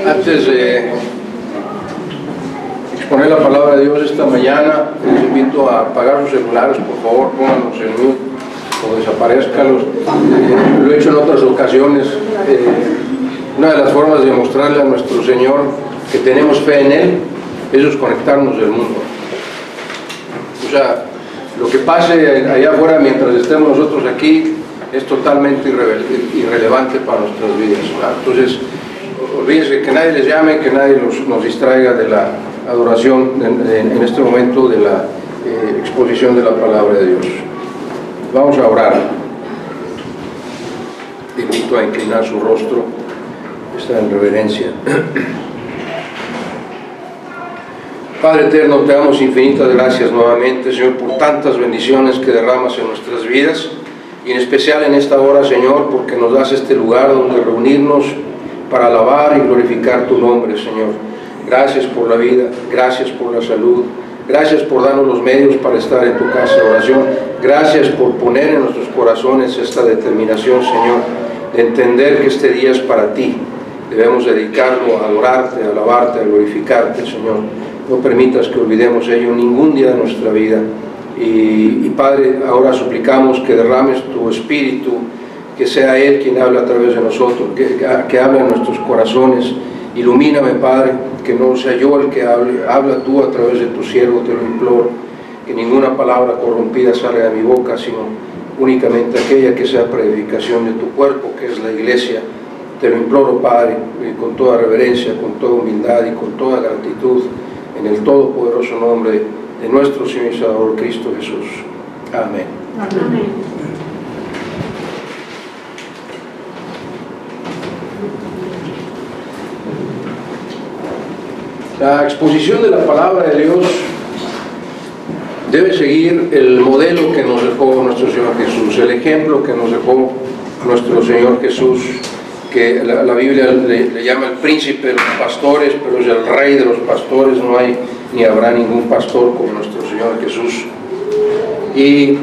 Antes de exponer la palabra de Dios esta mañana, les invito a apagar sus celulares, por favor, pónganlos en mute o desaparezcanlos. Lo he hecho en otras ocasiones. Una de las formas de mostrarle a nuestro Señor que tenemos fe en Él es desconectarnos del mundo. O sea, lo que pase allá afuera mientras estemos nosotros aquí es totalmente irrelevante para nuestras vidas. Entonces, olvídense que nadie les llame, que nadie nos distraiga de la adoración en este momento de la exposición de la palabra de Dios. Vamos a orar. Invito a inclinar su rostro, está en reverencia. Padre eterno, te damos infinitas gracias nuevamente, Señor, por tantas bendiciones que derramas en nuestras vidas, y en especial en esta hora, Señor, porque nos das este lugar donde reunirnos para alabar y glorificar tu nombre, Señor. Gracias por la vida, gracias por la salud, gracias por darnos los medios para estar en tu casa de oración, gracias por poner en nuestros corazones esta determinación, Señor, de entender que este día es para ti. Debemos dedicarlo a adorarte, a alabarte, a glorificarte, Señor. No permitas que olvidemos ello ningún día de nuestra vida. Y Padre, ahora suplicamos que derrames tu Espíritu, que sea Él quien habla a través de nosotros, que hable en nuestros corazones. Ilumíname, Padre, que no sea yo el que hable, habla tú a través de tu siervo, te lo imploro. Que ninguna palabra corrompida salga de mi boca, sino únicamente aquella que sea para edificación de tu cuerpo, que es la iglesia. Te lo imploro, Padre, con toda reverencia, con toda humildad y con toda gratitud, en el todopoderoso nombre de nuestro Señor y Salvador Cristo Jesús. Amén. Amén. La exposición de la palabra de Dios debe seguir el modelo que nos dejó nuestro Señor Jesús, el ejemplo que nos dejó nuestro Señor Jesús, que la Biblia le llama el príncipe de los pastores, pero es el rey de los pastores. No hay ni habrá ningún pastor como nuestro Señor Jesús. Y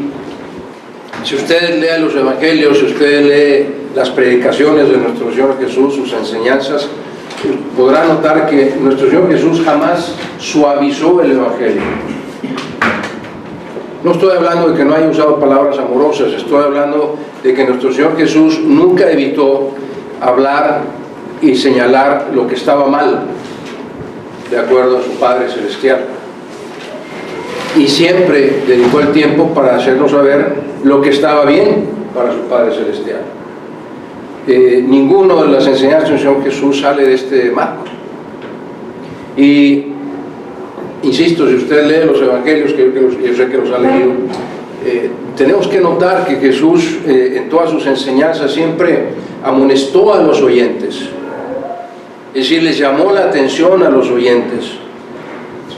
si ustedes leen los evangelios, si ustedes leen las predicaciones de nuestro Señor Jesús, sus enseñanzas, podrán notar que nuestro Señor Jesús jamás suavizó el evangelio. No estoy hablando de que no haya usado palabras amorosas, estoy hablando de que nuestro Señor Jesús nunca evitó hablar y señalar lo que estaba mal, de acuerdo a su Padre Celestial. Y siempre dedicó el tiempo para hacernos saber lo que estaba bien para su Padre Celestial. Ninguno de las enseñanzas del Señor Jesús sale de este marco. Y insisto, si usted lee los evangelios, que yo sé que los ha leído, tenemos que notar que Jesús en todas sus enseñanzas siempre amonestó a los oyentes, es decir, les llamó la atención a los oyentes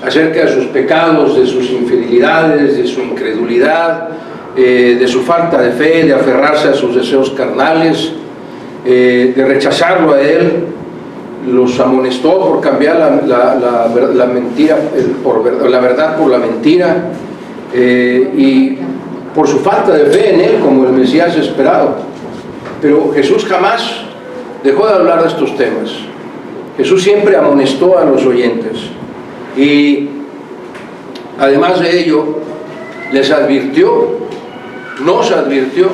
acerca de sus pecados, de sus infidelidades, de su incredulidad, de su falta de fe, de aferrarse a sus deseos carnales, de rechazarlo a Él. Los amonestó por cambiar la mentira, la verdad por la mentira, y por su falta de fe en Él como el Mesías esperado. Pero Jesús jamás dejó de hablar de estos temas. Jesús siempre amonestó a los oyentes, y además de ello les advirtió, nos advirtió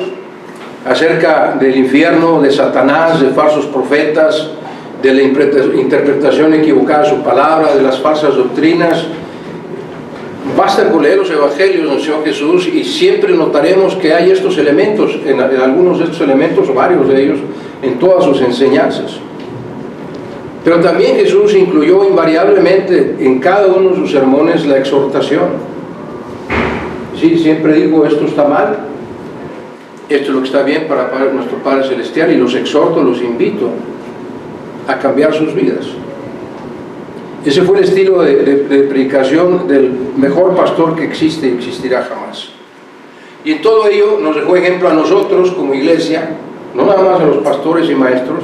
acerca del infierno, de Satanás, de falsos profetas, de la interpretación equivocada de su palabra, de las falsas doctrinas. Basta con leer los evangelios del Señor Jesús y siempre notaremos que hay estos elementos, en algunos de estos elementos, o varios de ellos, en todas sus enseñanzas. Pero también Jesús incluyó invariablemente en cada uno de sus sermones la exhortación. Sí, siempre digo, esto está mal, esto es lo que está bien para nuestro Padre Celestial, y los exhorto, los invito a cambiar sus vidas. Ese fue el estilo de predicación del mejor pastor que existe y existirá jamás. Y en todo ello nos dejó ejemplo a nosotros como iglesia, no nada más a los pastores y maestros,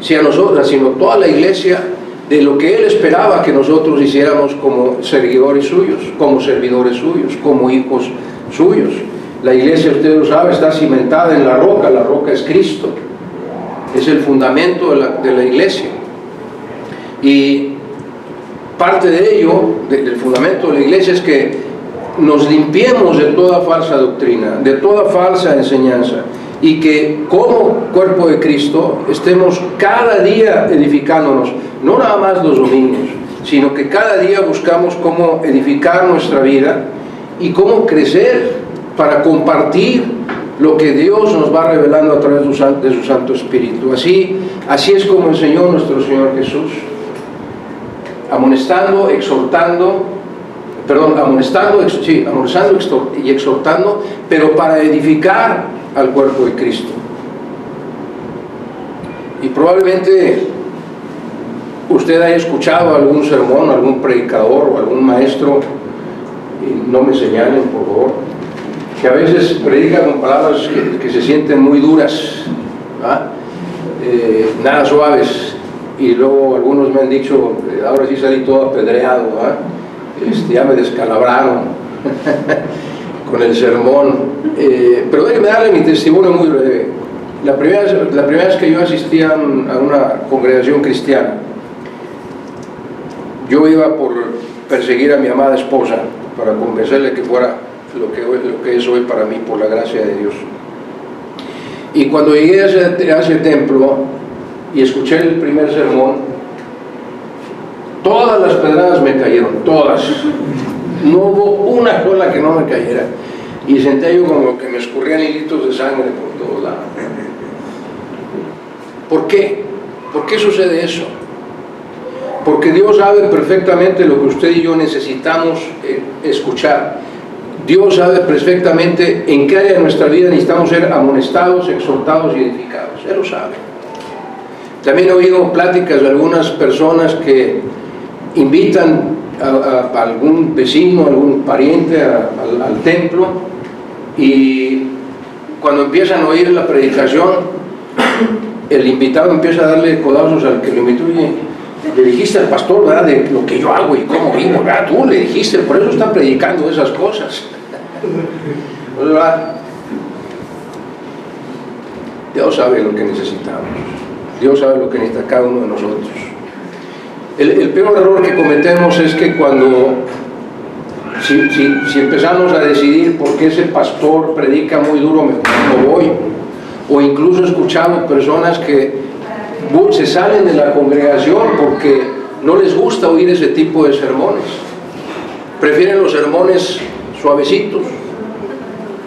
sino a nosotras, sino a toda la iglesia, de lo que Él esperaba que nosotros hiciéramos como seguidores suyos, como servidores suyos, como hijos suyos. La iglesia, usted lo sabe, está cimentada en la roca es Cristo, es el fundamento de la iglesia. Y parte de ello, del fundamento de la iglesia, es que nos limpiemos de toda falsa doctrina, de toda falsa enseñanza, y que como cuerpo de Cristo estemos cada día edificándonos, no nada más los domingos, sino que cada día buscamos cómo edificar nuestra vida y cómo crecer para compartir lo que Dios nos va revelando a través de su Santo Espíritu. Así es como enseñó nuestro Señor Jesús, amonestando y exhortando, pero para edificar al cuerpo de Cristo. Y probablemente usted haya escuchado algún sermón, algún predicador o algún maestro, y no me señalen por favor, que a veces predica con palabras que se sienten muy duras, nada suaves, y luego algunos me han dicho, ahora sí salí todo apedreado, ya me descalabraron con el sermón, pero déjenme darle mi testimonio muy breve. La primera vez que yo asistía a una congregación cristiana, yo iba por perseguir a mi amada esposa para convencerle que fuera lo que es hoy para mí, por la gracia de Dios. Y cuando llegué a ese templo y escuché el primer sermón, todas las pedradas me cayeron, todas. No hubo una sola que no me cayera. Y sentía yo como que me escurrían hilitos de sangre por todos lados. ¿Por qué? ¿Por qué sucede eso? Porque Dios sabe perfectamente lo que usted y yo necesitamos escuchar. Dios sabe perfectamente en qué área de nuestra vida necesitamos ser amonestados, exhortados y edificados. Él lo sabe. También he oído pláticas de algunas personas que invitan a algún vecino, algún pariente al templo, y cuando empiezan a oír la predicación, el invitado empieza a darle codazos al que lo invitó. Le dijiste al pastor, ¿verdad?, de lo que yo hago y cómo vivo, ¿verdad? Tú le dijiste, por eso está predicando esas cosas. ¿Verdad? Dios sabe lo que necesitamos. Dios sabe lo que necesita cada uno de nosotros. El peor error que cometemos es que cuando, si empezamos a decidir por qué ese pastor predica muy duro, mejor no voy. O incluso he escuchado personas que se salen de la congregación porque no les gusta oír ese tipo de sermones. Prefieren los sermones suavecitos,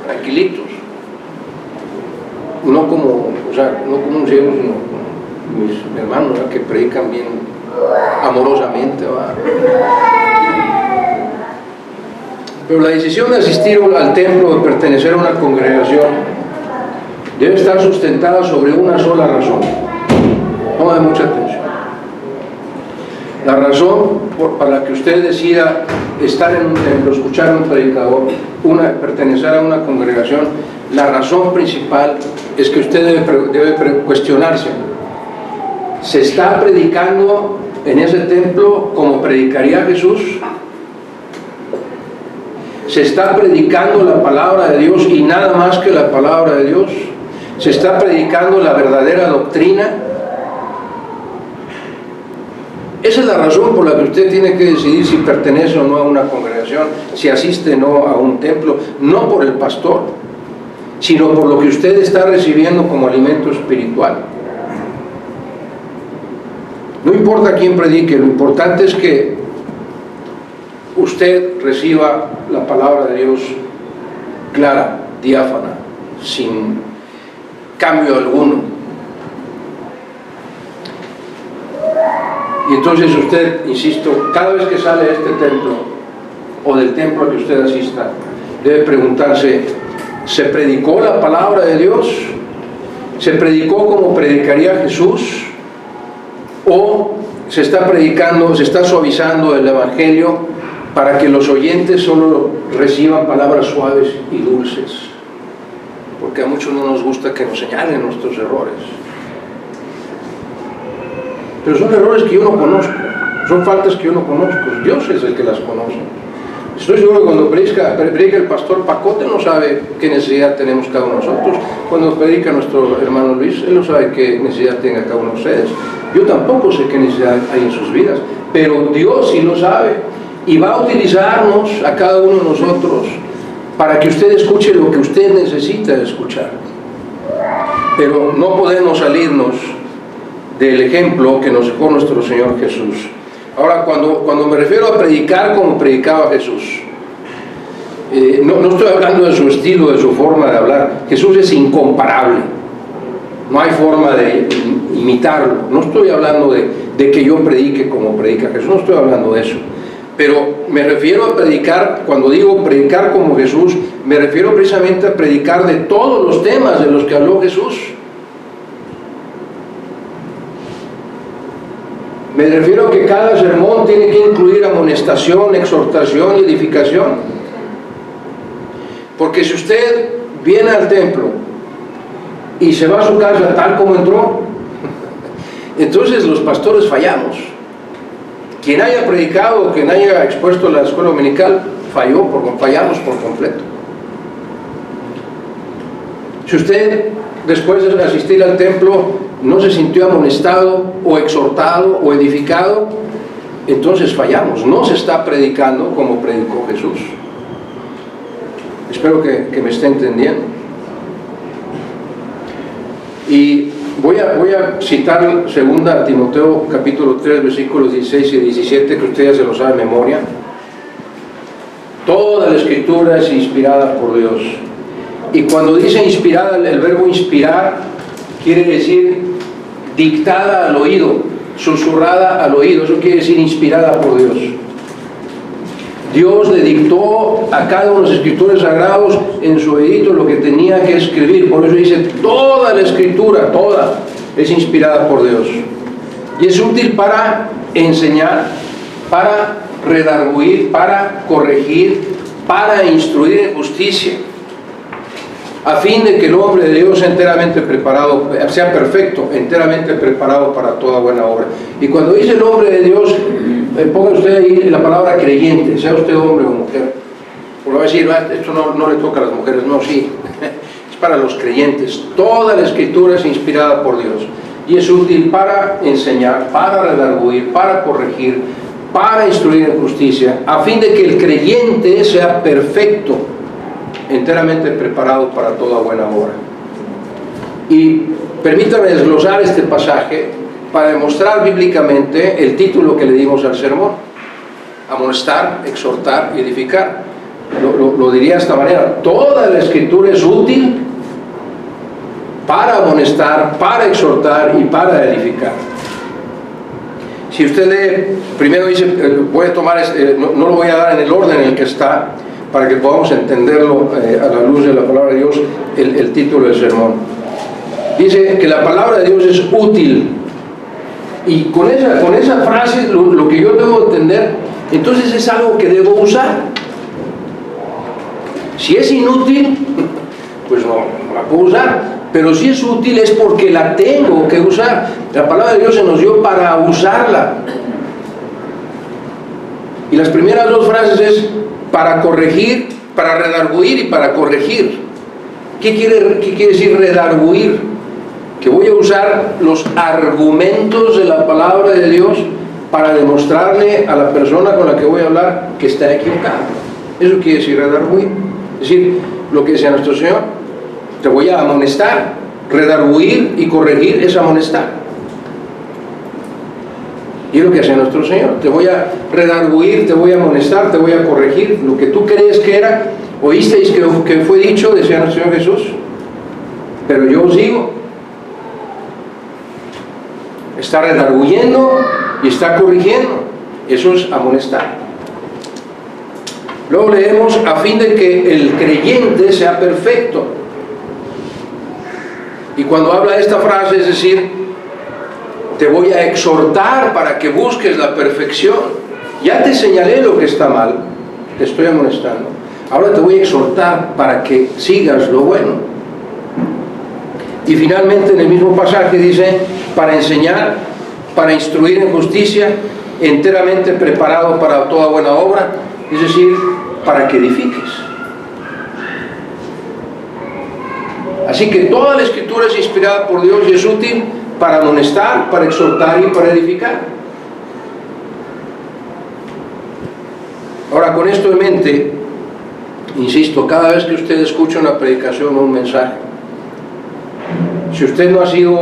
tranquilitos, no como un ciego, sino como mis hermanos, ¿verdad?, que predican bien amorosamente, ¿verdad? Pero la decisión de asistir al templo, de pertenecer a una congregación, debe estar sustentada sobre una sola razón. Toma mucha atención. La razón para la que usted decida estar en un templo, escuchar a un predicador, pertenecer a una congregación, la razón principal es que usted debe cuestionarse: ¿se está predicando en ese templo como predicaría Jesús? ¿Se está predicando la palabra de Dios y nada más que la palabra de Dios? ¿Se está predicando la verdadera doctrina? Esa es la razón por la que usted tiene que decidir si pertenece o no a una congregación, si asiste o no a un templo, no por el pastor, sino por lo que usted está recibiendo como alimento espiritual. No importa quién predique, lo importante es que usted reciba la palabra de Dios clara, diáfana, sin cambio alguno. Y entonces usted, insisto, cada vez que sale de este templo o del templo al que usted asista, debe preguntarse: ¿se predicó la palabra de Dios? ¿Se predicó como predicaría Jesús? ¿O se está predicando, se está suavizando el evangelio para que los oyentes solo reciban palabras suaves y dulces? Porque a muchos no nos gusta que nos señalen nuestros errores. Pero son errores que yo no conozco, son faltas que yo no conozco. Dios es el que las conoce. Estoy seguro que cuando predica el pastor Pacote no sabe qué necesidad tenemos cada uno de nosotros. Cuando predica nuestro hermano Luis, él no sabe qué necesidad tenga cada uno de ustedes. Yo tampoco sé qué necesidad hay en sus vidas, pero Dios sí lo sabe y va a utilizarnos a cada uno de nosotros para que usted escuche lo que usted necesita escuchar. Pero no podemos salirnos del ejemplo que nos dejó nuestro Señor Jesús. Ahora, cuando me refiero a predicar como predicaba Jesús, no estoy hablando de su estilo, de su forma de hablar. Jesús es incomparable. No hay forma de imitarlo. No estoy hablando de que yo predique como predica Jesús. No estoy hablando de eso. Pero me refiero a predicar, cuando digo predicar como Jesús, me refiero precisamente a predicar de todos los temas de los que habló Jesús. Me refiero a que cada sermón tiene que incluir amonestación, exhortación y edificación. Porque si usted viene al templo y se va a su casa tal como entró, entonces los pastores fallamos. Quien haya predicado o quien haya expuesto la escuela dominical, fallamos por completo. Si usted, después de asistir al templo, no se sintió amonestado o exhortado o edificado, entonces fallamos. No se está predicando como predicó Jesús. Espero que me esté entendiendo. Y voy a citar 2 Timoteo capítulo 3 versículos 16 y 17, que usted ya se lo sabe de memoria. Toda la escritura es inspirada por Dios. Y cuando dice inspirada, el verbo inspirar quiere decir dictada al oído, susurrada al oído. Eso quiere decir inspirada por Dios. Dios le dictó a cada uno de los escritores sagrados en su oído lo que tenía que escribir. Por eso dice, toda la escritura, toda, es inspirada por Dios. Y es útil para enseñar, para redarguir, para corregir, para instruir en justicia, a fin de que el hombre de Dios sea enteramente preparado, sea perfecto, enteramente preparado para toda buena obra. Y cuando dice el hombre de Dios, ponga usted ahí la palabra creyente, sea usted hombre o mujer. Porque va a decir, esto no le toca a las mujeres. No, sí, es para los creyentes. Toda la escritura es inspirada por Dios y es útil para enseñar, para redarguir, para corregir, para instruir en justicia, a fin de que el creyente sea perfecto, enteramente preparado para toda buena obra. Y permítame desglosar este pasaje para demostrar bíblicamente el título que le dimos al sermón: amonestar, exhortar y edificar. Lo diría de esta manera: toda la escritura es útil para amonestar, para exhortar y para edificar. Si usted lee, primero dice, voy a tomar, no lo voy a dar en el orden en el que está, para que podamos entenderlo a la luz de la palabra de Dios, el título del sermón. Dice que la palabra de Dios es útil. Y con esa frase, lo que yo debo entender, entonces es algo que debo usar. Si es inútil, pues no la puedo usar. Pero si es útil es porque la tengo que usar. La palabra de Dios se nos dio para usarla. Y las primeras dos frases es para corregir, para redarguir y para corregir. ¿Qué quiere decir redarguir? Que voy a usar los argumentos de la palabra de Dios para demostrarle a la persona con la que voy a hablar que está equivocada. Eso quiere decir redarguir. Es decir, lo que decía nuestro Señor: te voy a amonestar. Redarguir y corregir es amonestar. Y es lo que hace nuestro Señor: te voy a redarguir, te voy a amonestar, te voy a corregir. Lo que tú crees que era, oísteis que fue dicho, decía nuestro Señor Jesús, pero yo os digo. Está redarguyendo y está corrigiendo. Eso es amonestar. Luego leemos: a fin de que el creyente sea perfecto. Y cuando habla de esta frase, es decir, te voy a exhortar para que busques la perfección. Ya te señalé lo que está mal, te estoy amonestando. Ahora te voy a exhortar para que sigas lo bueno. Y finalmente en el mismo pasaje dice: para enseñar, para instruir en justicia, enteramente preparado para toda buena obra. Es decir, para que edifiques. Así que toda la Escritura es inspirada por Dios y es útil para amonestar, para exhortar y para edificar. Ahora, con esto en mente, insisto, cada vez que usted escucha una predicación o un mensaje, si usted no ha sido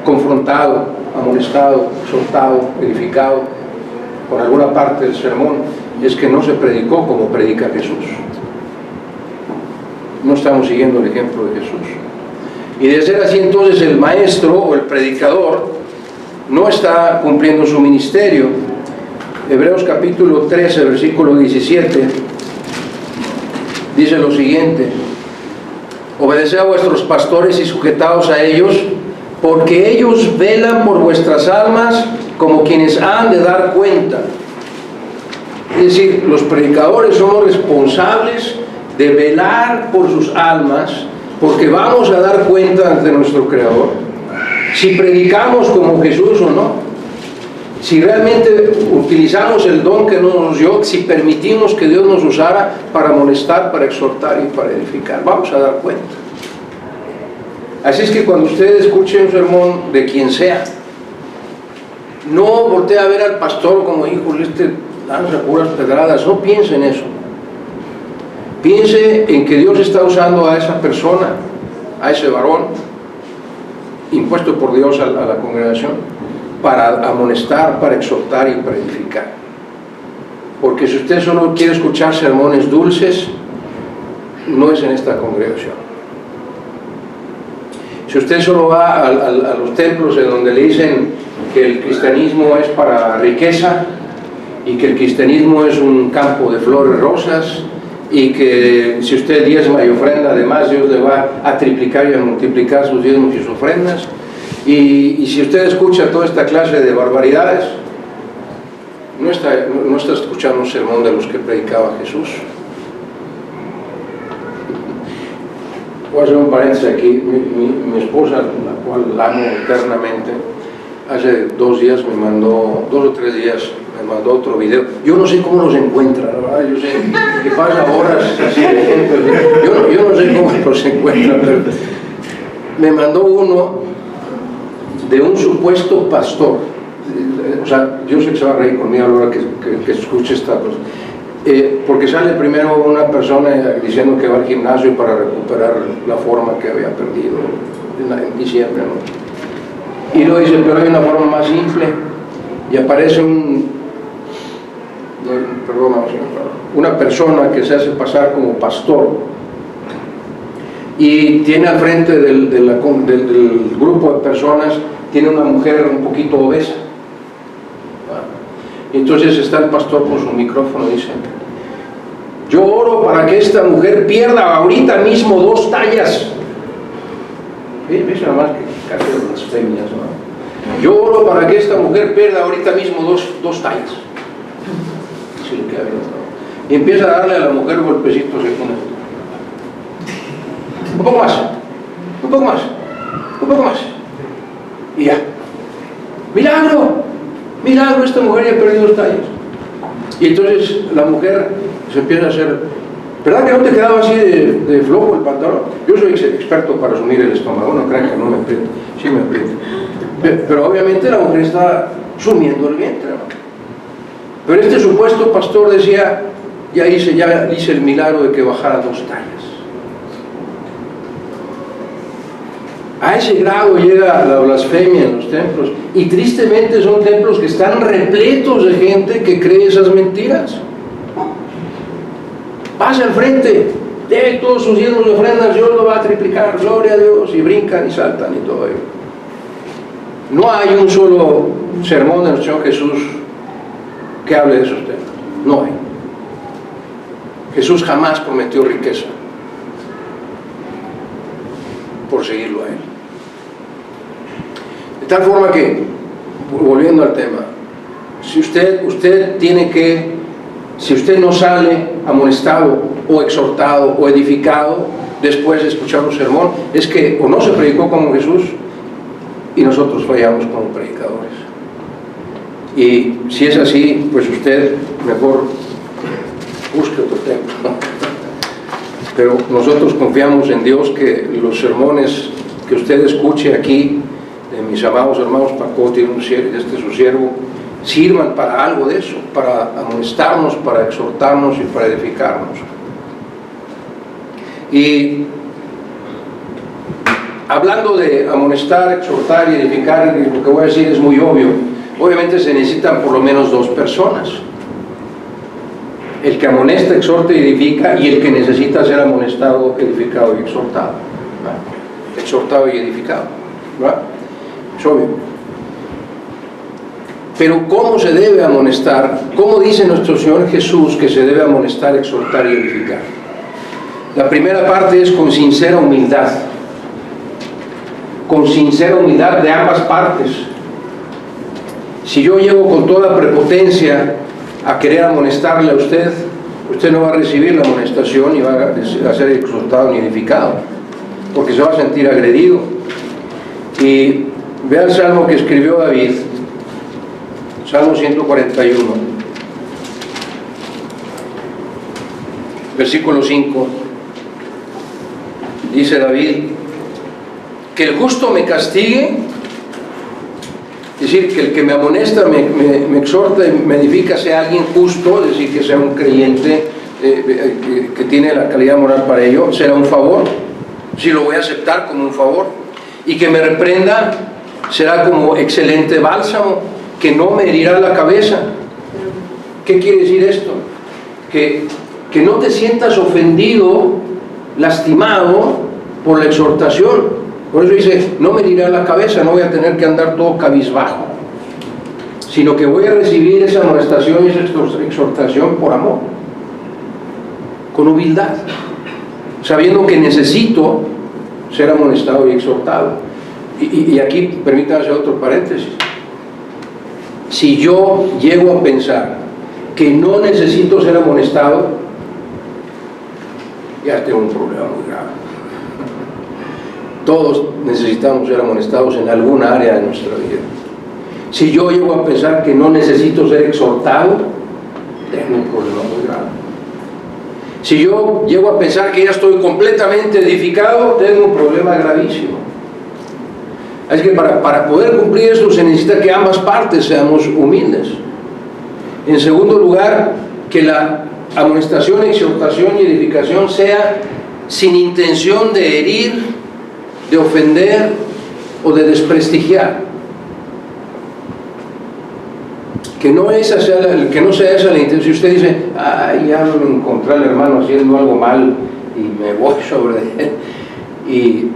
confrontado, amonestado, exhortado, edificado con alguna parte del sermón, es que no se predicó como predica Jesús. No estamos siguiendo el ejemplo de Jesús. Y de ser así, entonces el maestro o el predicador no está cumpliendo su ministerio. Hebreos capítulo 13, versículo 17, dice lo siguiente: obedeced a vuestros pastores y sujetaos a ellos, porque ellos velan por vuestras almas como quienes han de dar cuenta. Es decir, los predicadores somos responsables de velar por sus almas, porque vamos a dar cuenta ante nuestro Creador si predicamos como Jesús o no, si realmente utilizamos el don que nos dio, si permitimos que Dios nos usara para amonestar, para exhortar y para edificar. Vamos a dar cuenta. Así es que cuando usted escuche un sermón de quien sea, no voltee a ver al pastor como, híjole, lanza puras pedradas. No piense en eso. Piense en que Dios está usando a esa persona, a ese varón, impuesto por Dios a la congregación, para amonestar, para exhortar y para edificar. Porque si usted solo quiere escuchar sermones dulces, no es en esta congregación. Si usted solo va a los templos en donde le dicen que el cristianismo es para riqueza y que el cristianismo es un campo de flores rosas y que si usted diezma y ofrenda, además Dios le va a triplicar y a multiplicar sus diezmos y sus ofrendas, y si usted escucha toda esta clase de barbaridades, no está escuchando un sermón de los que predicaba Jesús. Voy a hacer un paréntesis aquí. Mi esposa, la cual la amo eternamente, hace 2 días me mandó, 2 o 3 días, me mandó otro video. Yo no sé cómo los encuentra, ¿verdad? Yo sé que pasa horas así de gente. Yo no sé cómo los encuentra, pero me mandó uno de un supuesto pastor. O sea, yo sé que se va a reír conmigo a la hora que escuche esta cosa. Porque sale primero una persona diciendo que va al gimnasio para recuperar la forma que había perdido en diciembre, ¿no? Y luego dice, pero hay una forma más simple, y aparece una persona que se hace pasar como pastor y tiene al frente del grupo de personas, tiene una mujer un poquito obesa. Entonces está el pastor con su micrófono y dice, yo oro para que esta mujer pierda ahorita mismo 2 tallas. ¿Ves nada más que casi blasfemias, ¿no? Yo oro para que esta mujer pierda ahorita mismo 2 tallas. Así le queda bien, ¿no? Y empieza a darle a la mujer golpecitos y pone un poco más, un poco más, un poco más. Y ya. ¡Milagro! Milagro, esta mujer ya ha perdido 2 tallas. Y entonces la mujer se empieza a hacer, ¿verdad que no te quedaba así de flojo el pantalón? Yo soy experto para asumir el estómago, no crean que no me aprieta, sí me aprieta. Pero obviamente la mujer está sumiendo el vientre, ¿no? Pero este supuesto pastor decía, ya hice el milagro de que bajara 2 tallas. A ese grado llega la blasfemia en los templos, y tristemente son templos que están repletos de gente que cree esas mentiras. Pasa al frente, dé todos sus diezmos y ofrendas, Dios lo va a triplicar, gloria a Dios, y brincan y saltan y todo ello. No hay un solo sermón de nuestro Señor Jesús que hable de esos temas, no hay. Jesús jamás prometió riqueza por seguirlo a Él. De tal forma que, volviendo al tema, si usted tiene que, si usted no sale amonestado o exhortado o edificado después de escuchar un sermón, es que o no se predicó como Jesús y nosotros fallamos como predicadores. Y si es así, pues usted mejor busque otro templo. Pero nosotros confiamos en Dios que los sermones que usted escuche aquí, de mis amados hermanos Pacote y su siervo, sirvan para algo de eso, para amonestarnos, para exhortarnos y para edificarnos. Y hablando de amonestar, exhortar y edificar, lo que voy a decir es muy obvio. Obviamente se necesitan por lo menos dos personas: el que amonesta, exhorta y edifica, y el que necesita ser amonestado, edificado y exhortado. ¿Verdad? Exhortado y edificado, ¿verdad? Es obvio. Pero ¿cómo se debe amonestar? ¿Cómo dice nuestro Señor Jesús que se debe amonestar, exhortar y edificar? La primera parte es con sincera humildad. Con sincera humildad de ambas partes. Si yo llego con toda prepotencia a querer amonestarle a usted, usted no va a recibir la amonestación y va a ser exhortado ni edificado, porque se va a sentir agredido. Y vea el salmo que escribió David, Salmo 141, versículo 5. Dice David: que el justo me castigue, es decir, que el que me amonesta, me exhorta y me edifica sea alguien justo, es decir, que sea un creyente que tiene la calidad moral para ello, será un favor, si lo voy a aceptar como un favor. Y que me reprenda será como excelente bálsamo, que no me herirá la cabeza. ¿Qué quiere decir esto? Que no te sientas ofendido, lastimado por la exhortación. Por eso dice, no me herirá la cabeza, no voy a tener que andar todo cabizbajo, sino que voy a recibir esa amonestación y esa exhortación por amor, con humildad, sabiendo que necesito ser amonestado y exhortado. Y aquí permítanme hacer otro paréntesis. Si yo llego a pensar que no necesito ser amonestado, ya tengo un problema muy grave. Todos necesitamos ser amonestados en alguna área de nuestra vida. Si yo llego a pensar que no necesito ser exhortado, tengo un problema muy grave. Si yo llego a pensar que ya estoy completamente edificado, tengo un problema gravísimo. Es que para poder cumplir esto se necesita que ambas partes seamos humildes. En segundo lugar, que la amonestación, exhortación y edificación sea sin intención de herir, de ofender o de desprestigiar. Que no sea esa la intención. Si usted dice, ay, ya me encontré al hermano haciendo algo mal y me voy sobre él y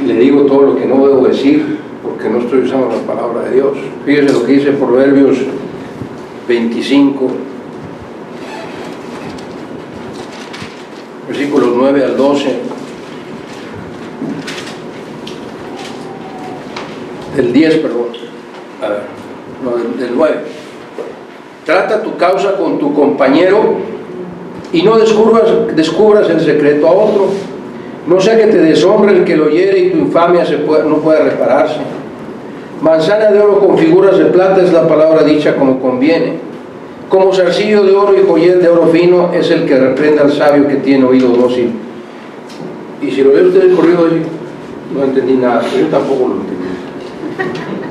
le digo todo lo que no debo decir porque no estoy usando la palabra de Dios. Fíjese lo que dice Proverbios 25, versículos 9 al 12. Del 10, perdón. A ver, no, del 9. Trata tu causa con tu compañero y no descubras el secreto a otro. No sea que te deshonre el que lo hiere y tu infamia no pueda repararse. Manzana de oro con figuras de plata es la palabra dicha como conviene. Como zarcillo de oro y joyel de oro fino es el que reprende al sabio que tiene oído dócil. Y si lo lee usted corrido, no entendí nada, yo tampoco lo entendí.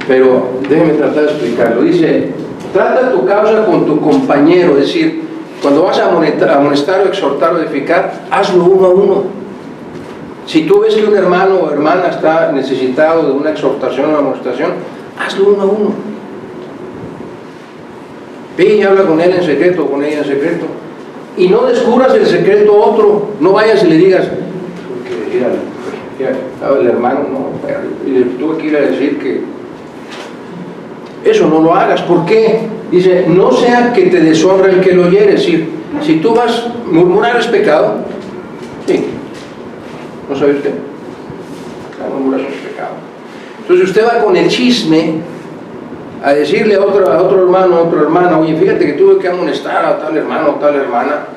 Pero déjeme tratar de explicarlo. Dice, trata tu causa con tu compañero, es decir, cuando vas a amonestar o exhortar o edificar, hazlo uno a uno. Si tú ves que un hermano o hermana está necesitado de una exhortación o una amonestación, hazlo uno a uno. Ve y habla con él en secreto o con ella en secreto. Y no descubras el secreto a otro. No vayas y le digas, el hermano, no, y le tuve que ir a decir que eso no lo hagas. ¿Por qué? Dice, no sea que te deshonre el que lo oyere. Es decir, si tú vas, murmurar es pecado. Sí. ¿No sabe usted? La murmuración es pecado. Entonces usted va con el chisme a decirle a otro hermano, a otra hermana, oye, fíjate que tuve que amonestar a tal hermano o tal hermana.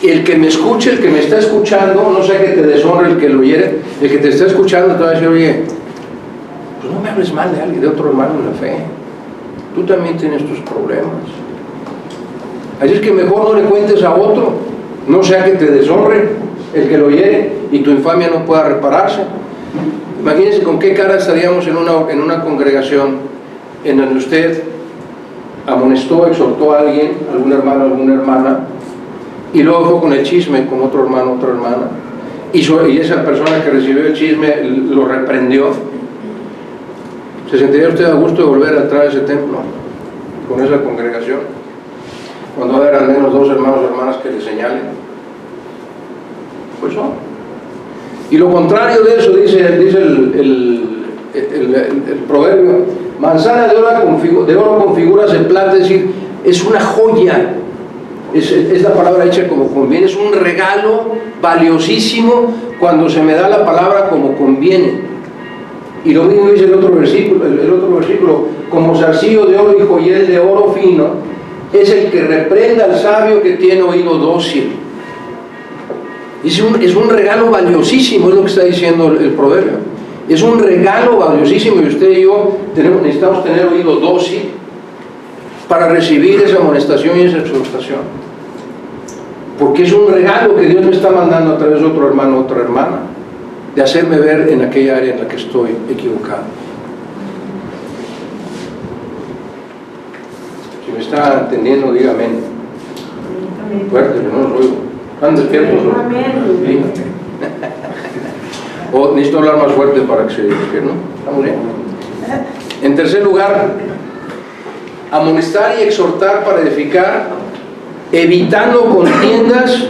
Y el que me escuche, el que me está escuchando, no sea que te deshonre el que lo oyere, el que te está escuchando te va a decir, oye, pues no me hables mal de alguien, de otro hermano en la fe. Tú también tienes tus problemas. Así es que mejor no le cuentes a otro, no sea que te deshonre el que lo oye y tu infamia no pueda repararse. Imagínense con qué cara estaríamos en una congregación en donde usted amonestó, exhortó a alguien, algún hermano, alguna hermana, y luego fue con el chisme con otro hermano, otra hermana, y esa persona que recibió el chisme lo reprendió. ¿Se sentiría usted a gusto de volver a entrar a ese templo con esa congregación cuando va a haber al menos 2 hermanos o hermanas que le señalen? Pues no. Y lo contrario de eso dice el proverbio: manzana de oro con figuras de plata, es decir, es una joya, es la palabra hecha como conviene, es un regalo valiosísimo cuando se me da la palabra como conviene. Y lo mismo dice el otro versículo: como zarcillo de oro y joyel de oro fino es el que reprenda al sabio que tiene oído dócil. Es un regalo valiosísimo, es lo que está diciendo el proverbio. Es un regalo valiosísimo, y usted y yo necesitamos tener oído dócil para recibir esa amonestación y esa exhortación, porque es un regalo que Dios me está mandando a través de otro hermano, otra hermana, de hacerme ver en aquella área en la que estoy equivocado. Si me está entendiendo, dígame. Fuerte, no los oigo. ¿Están despiertos? ¿Sí? O necesito hablar más fuerte para que se despierten, ¿no? ¿Estamos bien? En tercer lugar, amonestar y exhortar para edificar, evitando contiendas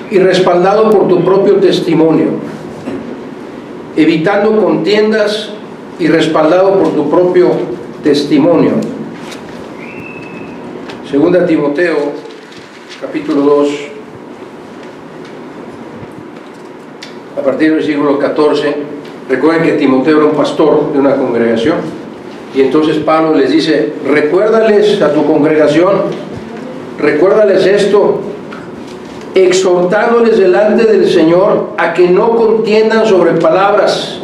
y respaldado por tu propio testimonio. Evitando contiendas y respaldado por tu propio testimonio. Segunda Timoteo, capítulo 2, a partir del versículo 14. Recuerden que Timoteo era un pastor de una congregación, y entonces Pablo les dice: recuérdales a tu congregación, recuérdales esto, exhortándoles delante del Señor a que no contiendan sobre palabras,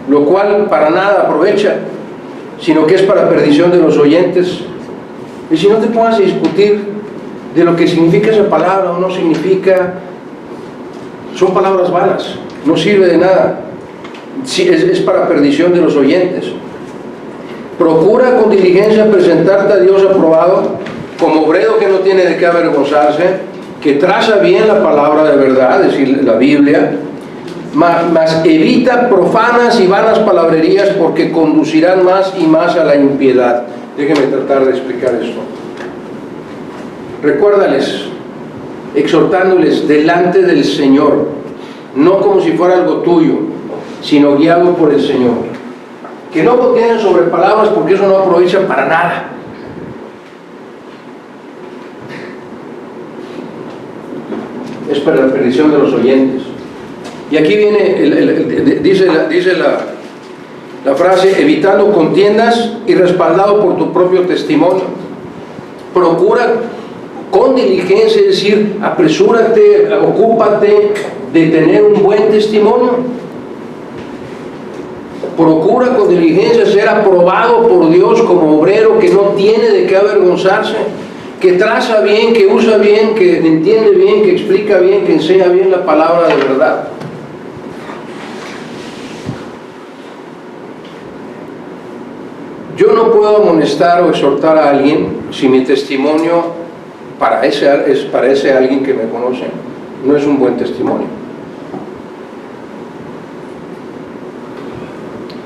lo cual para nada aprovecha, sino que es para perdición de los oyentes. Y si no te pongas a discutir de lo que significa esa palabra o no significa, son palabras vanas, no sirve de nada, es para perdición de los oyentes. Procura con diligencia presentarte a Dios aprobado, como obrero que no tiene de qué avergonzarse, que traza bien la palabra de verdad, es decir, la Biblia, mas evita profanas y vanas palabrerías, porque conducirán más y más a la impiedad. Déjenme tratar de explicar esto. Recuérdales, exhortándoles delante del Señor, no como si fuera algo tuyo, sino guiado por el Señor. Que no contienen sobre palabras, porque eso no aprovecha para nada. Es para la perdición de los oyentes. Y aquí viene, dice la frase: evitando contiendas y respaldado por tu propio testimonio. Procura con diligencia, es decir, apresúrate, ocúpate de tener un buen testimonio. Procura con diligencia ser aprobado por Dios como obrero que no tiene de qué avergonzarse, que traza bien, que usa bien, que entiende bien, que explica bien, que enseña bien la palabra de verdad. Yo no puedo amonestar o exhortar a alguien si mi testimonio para ese alguien que me conoce no es un buen testimonio.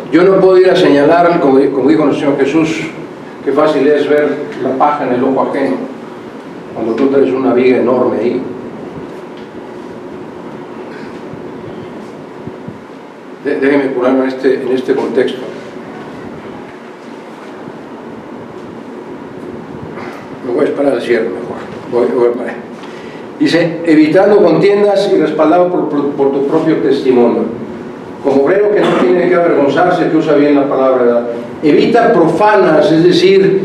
Yo no puedo ir a señalar, como dijo nuestro Señor Jesús, qué fácil es ver la paja en el ojo ajeno, cuando tú tienes una viga enorme ahí. Déjenme ponerme en este contexto. Me voy a esperar al cierre mejor. Voy a parar. Dice: evitando contiendas y respaldado por tu propio testimonio. Como obrero que no tiene que avergonzarse, que usa bien la palabra, ¿verdad? Evita profanas, es decir,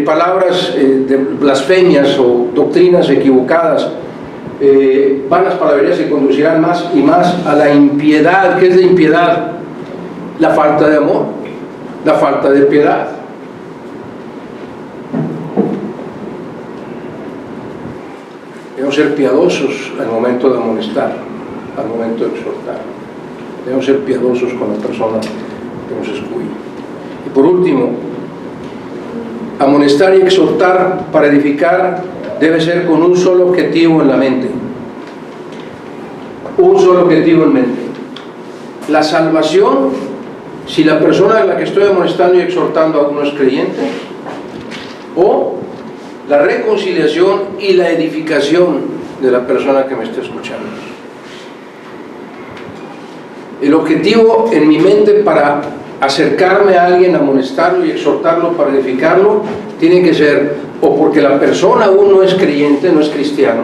palabras de blasfemias o doctrinas equivocadas, vanas palabrerías que conducirán más y más a la impiedad. ¿Qué es la impiedad? La falta de amor, la falta de piedad. Debemos ser piadosos al momento de amonestar, al momento de exhortar. Debemos ser piadosos con la persona que nos escucha. Y por último, amonestar y exhortar para edificar debe ser con un solo objetivo en la mente. Un solo objetivo en mente. La salvación, si la persona a la que estoy amonestando y exhortando aún no es creyente, o la reconciliación y la edificación de la persona que me está escuchando. El objetivo en mi mente para acercarme a alguien, amonestarlo y exhortarlo para edificarlo, tiene que ser o porque la persona aún no es creyente, no es cristiano,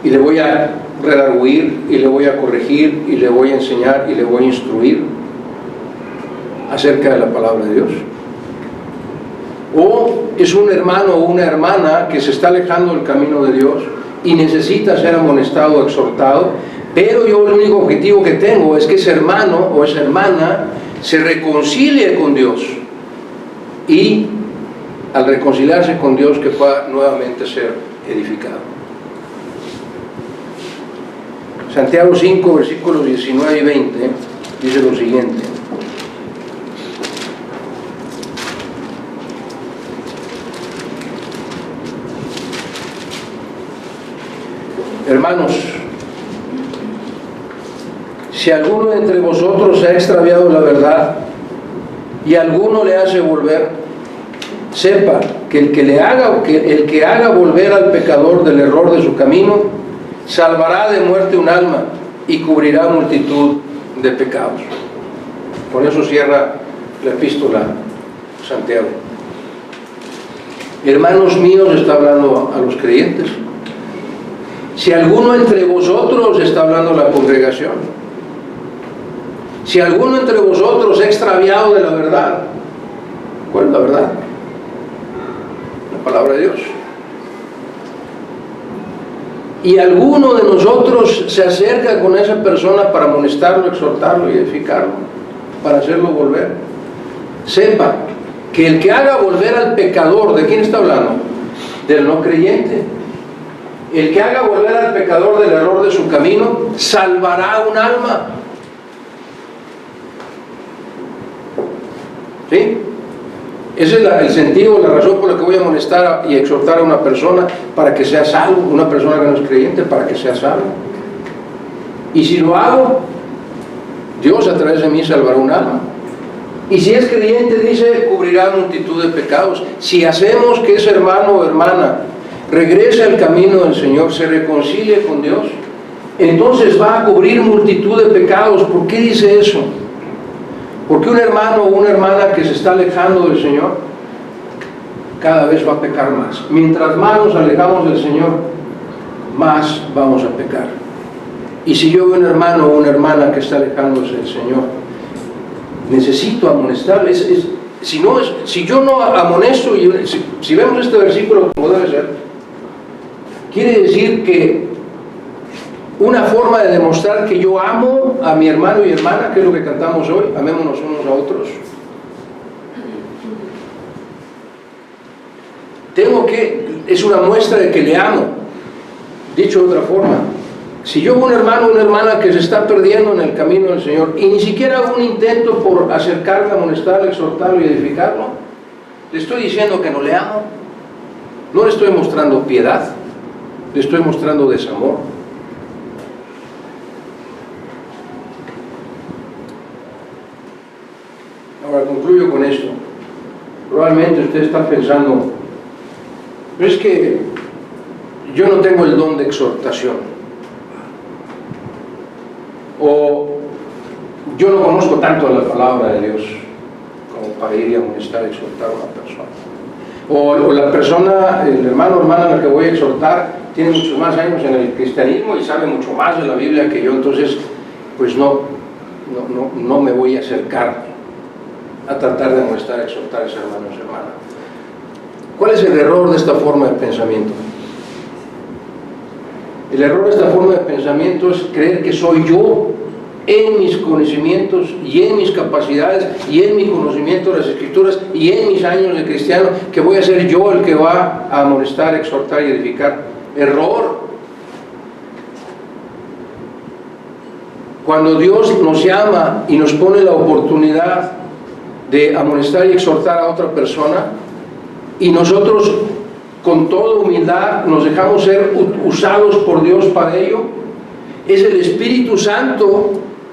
y le voy a redarguir, y le voy a corregir, y le voy a enseñar, y le voy a instruir acerca de la palabra de Dios. O es un hermano o una hermana que se está alejando del camino de Dios y necesita ser amonestado o exhortado, pero yo el único objetivo que tengo es que ese hermano o esa hermana se reconcilie con Dios, y al reconciliarse con Dios que pueda nuevamente ser edificado. Santiago 5, versículos 19 y 20 dice lo siguiente: hermanos, si alguno entre vosotros ha extraviado la verdad y alguno le hace volver, sepa que el que haga volver al pecador del error de su camino, salvará de muerte un alma y cubrirá multitud de pecados. Con eso cierra la epístola Santiago. Hermanos míos, está hablando a los creyentes. Si alguno entre vosotros, está hablando a la congregación, si alguno entre vosotros ha extraviado de la verdad, ¿cuál es la verdad? La palabra de Dios. Y alguno de nosotros se acerca con esa persona para amonestarlo, exhortarlo y edificarlo, para hacerlo volver, sepa que el que haga volver al pecador, ¿de quién está hablando? Del no creyente. El que haga volver al pecador del error de su camino, salvará un alma. ¿Sí? Ese es el sentido, la razón por la que voy a amonestar y exhortar a una persona para que sea salvo, una persona que no es creyente, para que sea salvo. Y si lo hago, Dios a través de mí salvará un alma. Y si es creyente, dice, cubrirá multitud de pecados. Si hacemos que ese hermano o hermana regrese al camino del Señor, se reconcilie con Dios, entonces va a cubrir multitud de pecados. ¿Por qué dice eso? Porque un hermano o una hermana que se está alejando del Señor, cada vez va a pecar más. Mientras más nos alejamos del Señor, más vamos a pecar. Y si yo veo un hermano o una hermana que está alejándose del Señor, necesito amonestar. Si yo no amonesto, si vemos este versículo como debe ser, quiere decir que una forma de demostrar que yo amo a mi hermano y hermana, que es lo que cantamos hoy, amémonos unos a otros, es una muestra de que le amo. Dicho de otra forma, si yo veo un hermano o una hermana que se está perdiendo en el camino del Señor y ni siquiera hago un intento por acercarme, amonestarle, exhortarlo y edificarlo, le estoy diciendo que no le amo. No le estoy mostrando piedad, le estoy mostrando desamor. Ahora concluyo con esto. Probablemente usted está pensando, pero es que yo no tengo el don de exhortación, o yo no conozco tanto la palabra de Dios como para ir y amonestar y exhortar a una persona, o la persona, el hermano o hermana a la que voy a exhortar tiene muchos más años en el cristianismo y sabe mucho más de la Biblia que yo, entonces pues no me voy a acercar a tratar de amonestar, exhortar a ese hermano o esa hermana. ¿Cuál es el error de esta forma de pensamiento? El error de esta forma de pensamiento es creer que soy yo, en mis conocimientos y en mis capacidades y en mi conocimiento de las Escrituras y en mis años de cristiano, que voy a ser yo el que va a amonestar, exhortar y edificar. error. Cuando Dios nos llama y nos pone la oportunidad de amonestar y exhortar a otra persona, y nosotros con toda humildad nos dejamos ser usados por Dios para ello, es el Espíritu Santo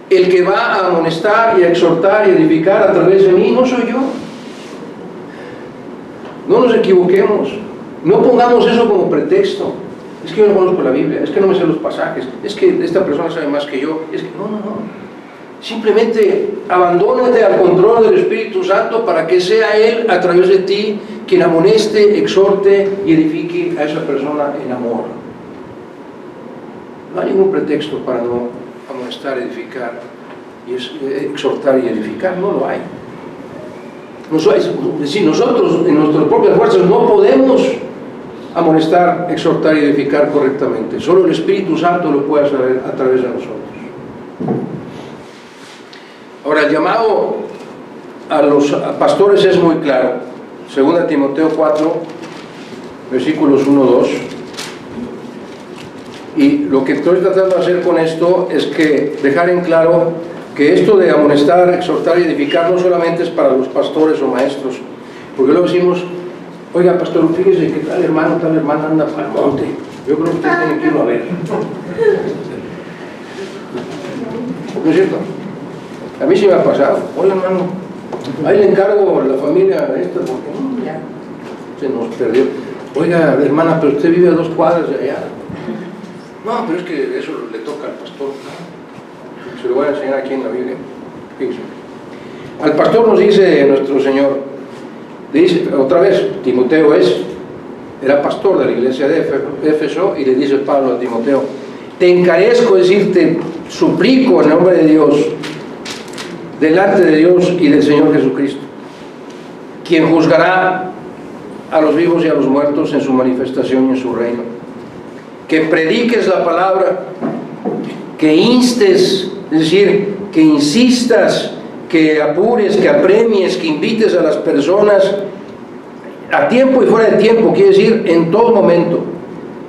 el que va a amonestar y a exhortar y edificar a través de mí, no soy yo. No nos equivoquemos, no pongamos eso como pretexto. Es que yo no conozco la Biblia, es que no me sé los pasajes, es que esta persona sabe más que yo, es que no. Simplemente abandónate al control del Espíritu Santo para que sea Él a través de ti quien amoneste, exhorte y edifique a esa persona en amor. No hay ningún pretexto para no amonestar, edificar y exhortar y edificar, no lo hay. Es decir, nosotros en nuestras propias fuerzas no podemos amonestar, exhortar y edificar correctamente. Solo el Espíritu Santo lo puede hacer a través de nosotros. Ahora, el llamado a los pastores es muy claro. 2 Timoteo 4, versículos 1-2. Y lo que estoy tratando de hacer con esto es que dejar en claro que esto de amonestar, exhortar y edificar no solamente es para los pastores o maestros, porque luego decimos, oiga pastor, fíjese que tal hermano, tal hermana anda para el monte, yo creo que usted tiene que irlo a ver. ¿No es cierto? A mí sí me ha pasado, oye hermano, ahí le encargo a la familia esta porque ya se nos perdió. Oiga hermana, pero usted vive a 2 cuadras de allá. No, pero es que eso le toca al pastor. Se lo voy a enseñar aquí en la Biblia. Fíjense. Al pastor nos dice nuestro Señor, dice otra vez, Timoteo era pastor de la iglesia de Éfeso, y le dice Pablo a Timoteo, te encarezco, es decir, te suplico en nombre de Dios, delante de Dios y del Señor Jesucristo, quien juzgará a los vivos y a los muertos en su manifestación y en su reino, que prediques la palabra, que instes, es decir, que insistas, que apures, que apremies, que invites a las personas a tiempo y fuera de tiempo, quiere decir en todo momento.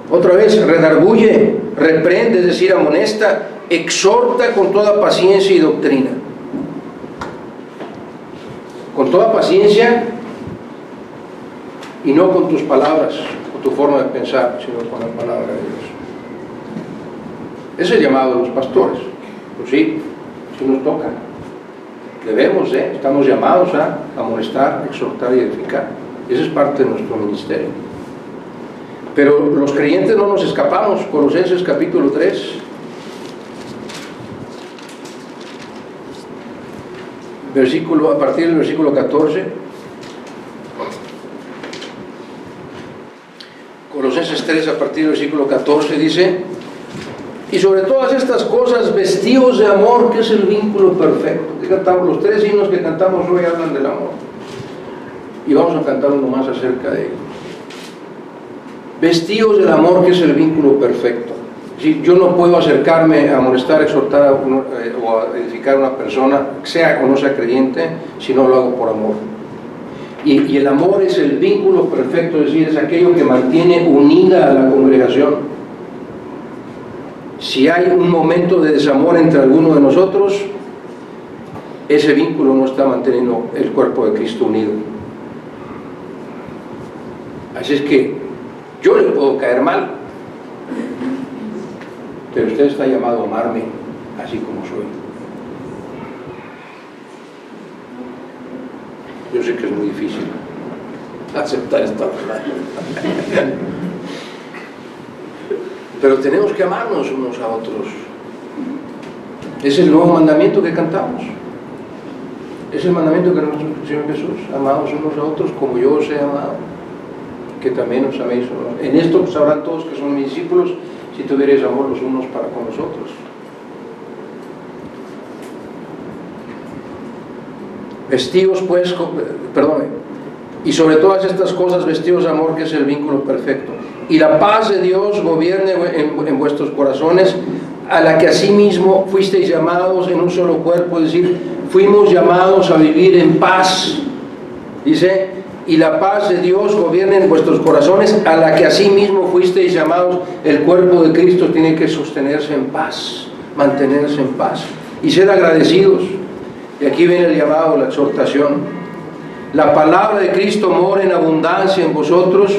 Otra vez, redarguye, reprende, es decir, amonesta, exhorta con toda paciencia y doctrina. Con toda paciencia y no con tus palabras o tu forma de pensar, sino con la palabra de Dios. Ese es el llamado de los pastores. Pues sí nos toca. Debemos, estamos llamados a amonestar, exhortar y edificar. Esa es parte de nuestro ministerio. Pero los creyentes no nos escapamos. Colosenses capítulo 3. A partir del versículo 14. Colosenses 3, a partir del versículo 14, dice: y sobre todas estas cosas, vestíos de amor, que es el vínculo perfecto. Que cantamos, los 3 himnos que cantamos hoy hablan del amor. Y vamos a cantar uno más acerca de ello. Vestíos del amor, que es el vínculo perfecto. Si yo no puedo acercarme a amonestar, exhortar o a edificar a una persona, sea o no sea creyente, si no lo hago por amor. Y el amor es el vínculo perfecto, es decir, es aquello que mantiene unida a la congregación. Si hay un momento de desamor entre alguno de nosotros, ese vínculo no está manteniendo el cuerpo de Cristo unido. Así es que yo le puedo caer mal, pero usted está llamado a amarme así como soy. Yo sé que es muy difícil aceptar esta verdad, pero tenemos que amarnos unos a otros. Es el nuevo mandamiento que cantamos. Es el mandamiento que nuestro Señor Jesús: amados unos a otros como yo os he amado, que también os améis unos. En esto sabrán todos que son mis discípulos, si tuvierais amor los unos para con los otros. Vestidos pues, y sobre todas estas cosas vestidos de amor, que es el vínculo perfecto. Y la paz de Dios gobierne en vuestros corazones, a la que asimismo fuisteis llamados en un solo cuerpo, es decir, fuimos llamados a vivir en paz Dice, y la paz de Dios gobierne en vuestros corazones, a la que asimismo fuisteis llamados. El cuerpo de Cristo tiene que sostenerse en paz, mantenerse en paz y ser agradecidos. Y aquí viene el llamado, la exhortación. La palabra de Cristo mora en abundancia en vosotros.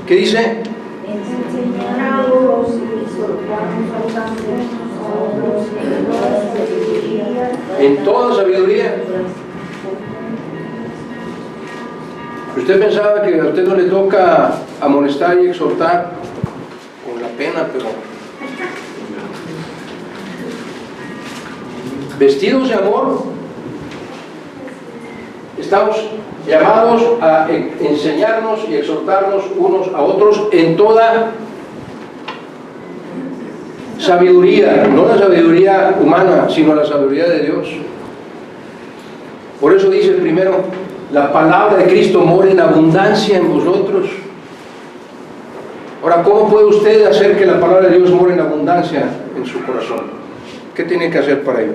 ¿Qué dice? En toda sabiduría. Usted pensaba que a usted no le toca amonestar y exhortar, con la pena, pero vestidos de amor, estamos llamados a enseñarnos y exhortarnos unos a otros en toda sabiduría, no la sabiduría humana, sino la sabiduría de Dios. Por eso dice primero, la palabra de Cristo mora en abundancia en vosotros. Ahora, ¿cómo puede usted hacer que la palabra de Dios more en abundancia en su corazón? ¿Qué tiene que hacer para ello?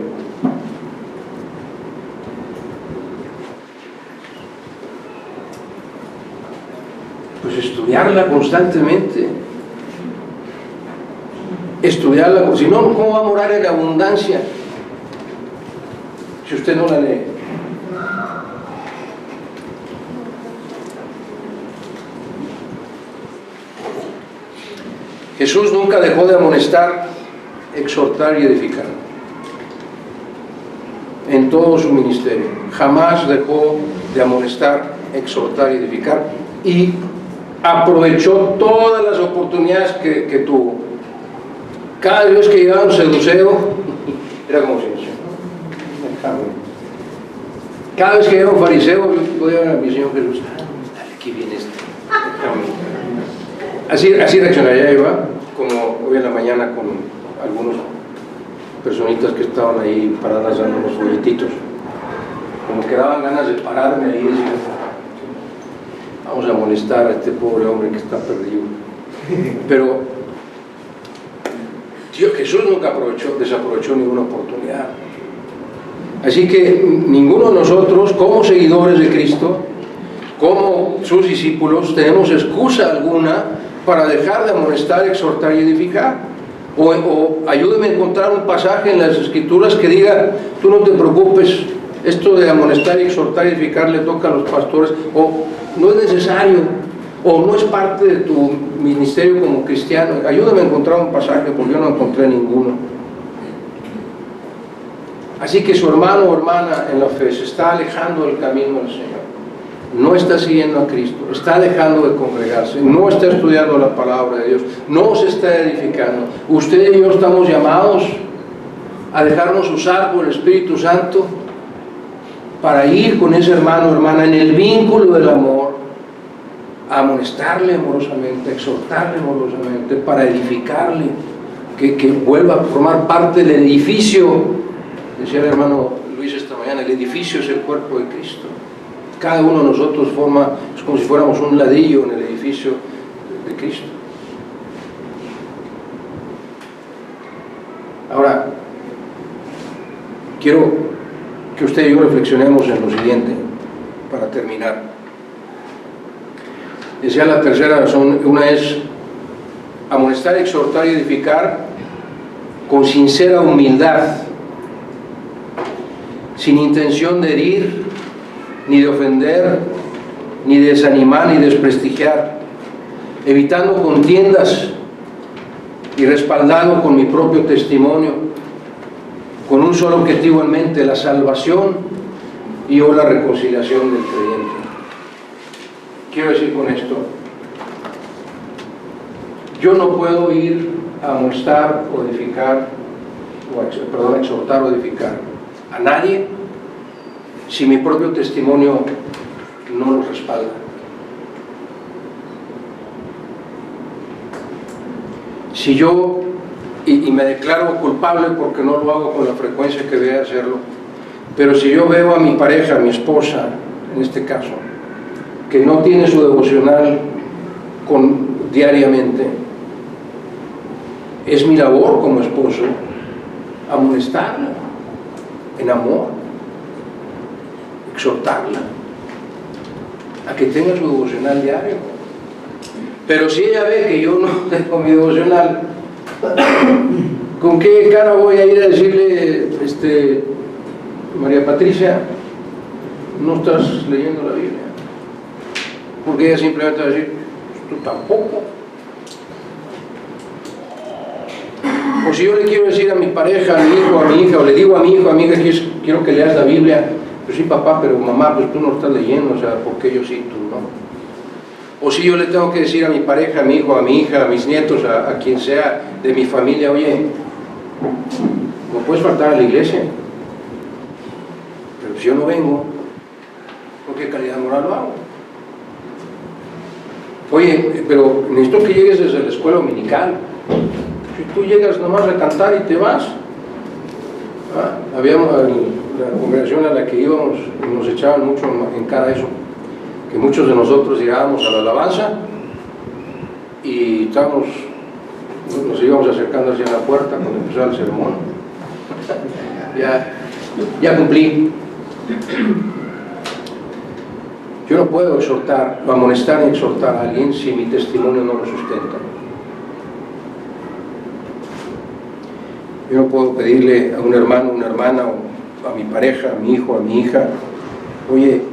Pues estudiarla constantemente. Estudiarla, si no, ¿cómo va a morar en abundancia si usted no la lee? Jesús nunca dejó de amonestar, exhortar y edificar en todo su ministerio. Jamás dejó de amonestar, exhortar y edificar, y aprovechó todas las oportunidades que tuvo. Cada vez que llegaba un seduceo, era como si cada vez que llegaba un fariseo, yo podía ver a mi Señor Jesús, dale, aquí viene este. Así reaccionaría Eva, como hoy en la mañana con algunos personitas que estaban ahí paradas dando unos folletitos. Como que daban ganas de pararme ahí y decir, vamos a molestar a este pobre hombre que está perdido. Pero Jesús nunca desaprovechó ninguna oportunidad. Así que ninguno de nosotros, como seguidores de Cristo, como sus discípulos, tenemos excusa alguna para dejar de amonestar, exhortar y edificar. O ayúdeme a encontrar un pasaje en las Escrituras que diga, tú no te preocupes, esto de amonestar, exhortar y edificar le toca a los pastores, o no es necesario, o no es parte de tu ministerio como cristiano. Ayúdame a encontrar un pasaje, porque yo no encontré ninguno. Así que su hermano o hermana en la fe se está alejando del camino del Señor, no está siguiendo a Cristo, está dejando de congregarse, no está estudiando la palabra de Dios, no se está edificando. Usted y yo estamos llamados a dejarnos usar por el Espíritu Santo para ir con ese hermano o hermana en el vínculo del amor, a amonestarle amorosamente, a exhortarle amorosamente, para edificarle, que vuelva a formar parte del edificio. Decía el hermano Luis esta mañana, el edificio es el cuerpo de Cristo. Cada uno de nosotros es como si fuéramos un ladrillo en el edificio de Cristo. Ahora, quiero que usted y yo reflexionemos en lo siguiente, para terminar. Decía la tercera razón, una es amonestar, exhortar y edificar con sincera humildad, sin intención de herir, ni de ofender, ni de desanimar, ni desprestigiar, evitando contiendas y respaldado con mi propio testimonio, con un solo objetivo en mente, la salvación y o la reconciliación del creyente. Quiero decir con esto, yo no puedo ir a amonestar o edificar, exhortar o edificar a nadie si mi propio testimonio no lo respalda. Si yo, y me declaro culpable porque no lo hago con la frecuencia que debe hacerlo, pero si yo veo a mi pareja, a mi esposa, en este caso, que no tiene su devocional diariamente, es mi labor como esposo amonestarla en amor, exhortarla, a que tenga su devocional diario. Pero si ella ve que yo no tengo mi devocional, ¿con qué cara voy a ir a decirle, María Patricia, no estás leyendo la Biblia? Porque ella simplemente va a decir, tú tampoco. O si yo le quiero decir a mi pareja, a mi hijo, a mi hija, o le digo a mi hijo, a mi hija, quiero que leas la Biblia, pues sí, papá, pero mamá, pues tú no estás leyendo, o sea, ¿por qué yo sí, tú no? O si yo le tengo que decir a mi pareja, a mi hijo, a mi hija, a mis nietos, a quien sea de mi familia, oye, no puedes faltar a la iglesia, pero si yo no vengo, ¿con qué calidad moral lo hago? Oye, pero necesito que llegues desde la escuela dominical. Si tú llegas nomás a cantar y te vas, habíamos la congregación a la que íbamos, nos echaban mucho en cara eso, que muchos de nosotros llegábamos a la alabanza y nos íbamos acercando hacia la puerta cuando empezaba el sermón. Ya cumplí. Yo no puedo amonestar ni exhortar a alguien si mi testimonio no lo sustenta. Yo no puedo pedirle a un hermano, una hermana, o a mi pareja, a mi hijo, a mi hija, oye,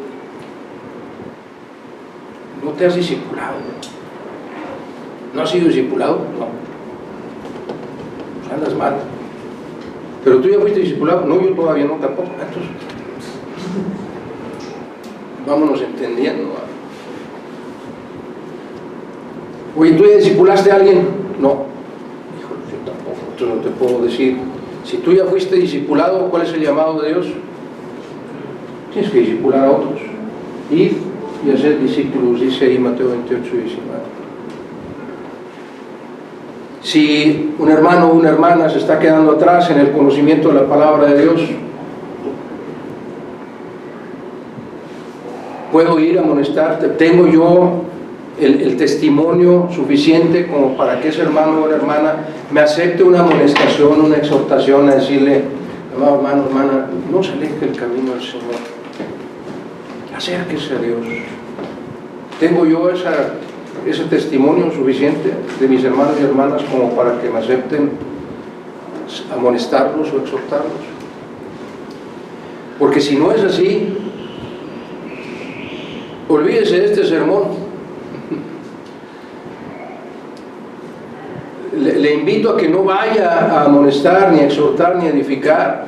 ¿no te has discipulado? ¿No has sido discipulado? No. Pues andas mal. ¿Pero tú ya fuiste discipulado? No, yo todavía no, tampoco. Entonces, vámonos entendiendo. Oye, ¿tú ya discipulaste a alguien? No. No te puedo decir, si tú ya fuiste discipulado, ¿cuál es el llamado de Dios? Tienes que discipular a otros. Id y hacer discípulos, dice ahí Mateo 28 y 19. Si un hermano o una hermana se está quedando atrás en el conocimiento de la palabra de Dios, puedo ir a amonestarte. Tengo yo el testimonio suficiente como para que ese hermano o hermana me acepte una amonestación, una exhortación, a decirle, hermano, hermana, no se aleje el camino del Señor, acérquese a Dios. Tengo yo ese testimonio suficiente de mis hermanos y hermanas como para que me acepten amonestarlos o exhortarlos. Porque si no es así, olvídese de este sermón. Le invito a que no vaya a amonestar, ni a exhortar, ni a edificar,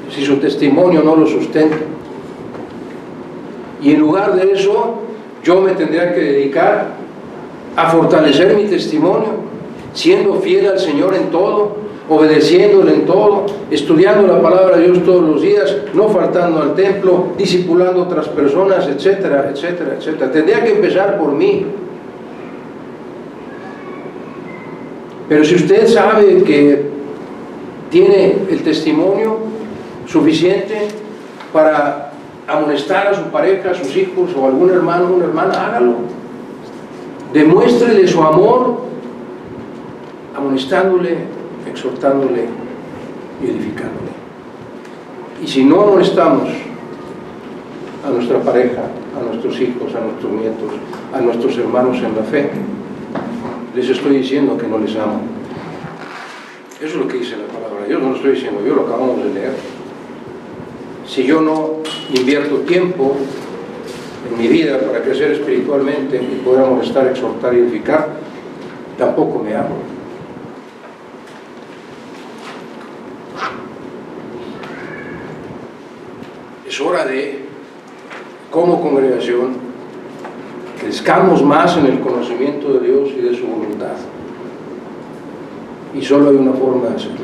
si su testimonio no lo sustenta. Y en lugar de eso, yo me tendría que dedicar a fortalecer mi testimonio, siendo fiel al Señor en todo, obedeciéndole en todo, estudiando la palabra de Dios todos los días, no faltando al templo, discipulando a otras personas, etcétera, etcétera, etcétera. Tendría que empezar por mí. Pero si usted sabe que tiene el testimonio suficiente para amonestar a su pareja, a sus hijos o a algún hermano o una hermana, hágalo. Demuéstrele su amor, amonestándole, exhortándole y edificándole. Y si no amonestamos a nuestra pareja, a nuestros hijos, a nuestros nietos, a nuestros hermanos en la fe, les estoy diciendo que no les amo. Eso es lo que dice la palabra. Yo no lo estoy diciendo, yo lo acabamos de leer. Si yo no invierto tiempo en mi vida para crecer espiritualmente y poder amonestar, exhortar y edificar, tampoco me amo. Es hora de, como congregación, crezcamos más en el conocimiento de Dios y de su voluntad. Y solo hay una forma de hacerlo.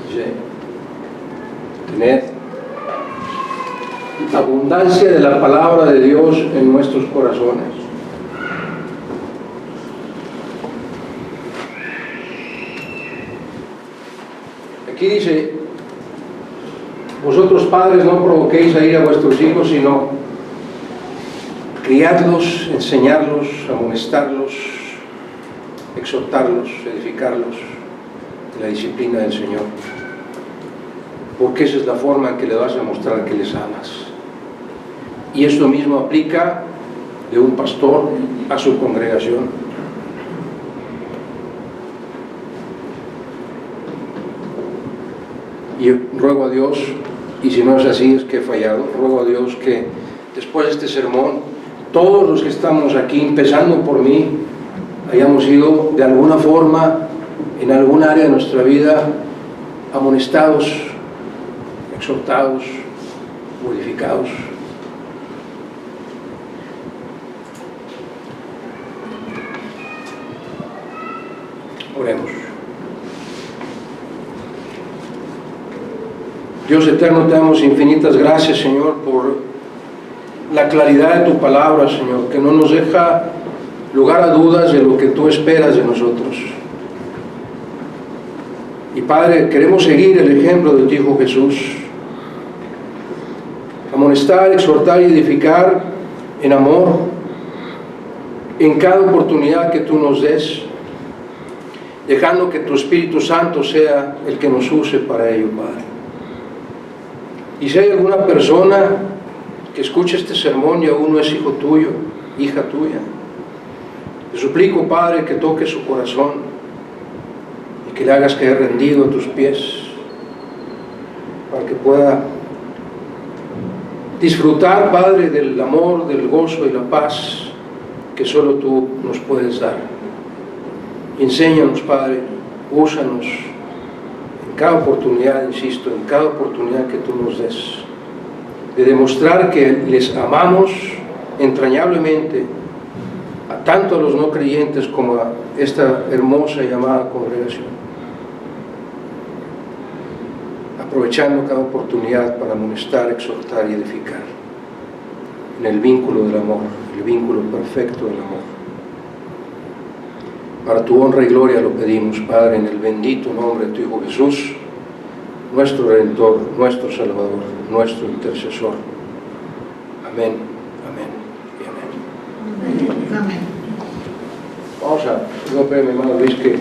Dice, tened abundancia de la palabra de Dios en nuestros corazones. Aquí dice, vosotros padres no provoquéis a ir a vuestros hijos, sino criadlos, enseñarlos, amonestarlos, exhortarlos, edificarlos en la disciplina del Señor. porque esa es la forma en que le vas a mostrar que les amas. Y esto mismo aplica de un pastor a su congregación. Y ruego a Dios, y si no es así es que he fallado, ruego a Dios que después de este sermón, todos los que estamos aquí, empezando por mí, hayamos sido de alguna forma, en algún área de nuestra vida, amonestados, exhortados, modificados. Oremos. Dios eterno, te damos infinitas gracias, Señor, por la claridad de tu palabra, Señor, que no nos deja lugar a dudas de lo que tú esperas de nosotros. Y Padre, queremos seguir el ejemplo de tu Hijo Jesús, amonestar, exhortar y edificar en amor en cada oportunidad que tú nos des, dejando que tu Espíritu Santo sea el que nos use para ello, Padre. Y si hay alguna persona que escuche este sermón y aún no es hijo tuyo, hija tuya, te suplico, Padre, que toques su corazón y que le hagas caer rendido a tus pies para que pueda disfrutar, Padre, del amor, del gozo y la paz que solo tú nos puedes dar. Enséñanos, Padre, úsanos en cada oportunidad, insisto, en cada oportunidad que tú nos des, de demostrar que les amamos entrañablemente, tanto a los no creyentes como a esta hermosa llamada congregación, aprovechando cada oportunidad para amonestar, exhortar y edificar en el vínculo del amor, el vínculo perfecto del amor. Para tu honra y gloria lo pedimos, Padre, en el bendito nombre de tu Hijo Jesús, nuestro Redentor, nuestro Salvador, nuestro intercesor. Amén, amén y amén. Amén. Vamos a, no, espérame, hermano Luis, que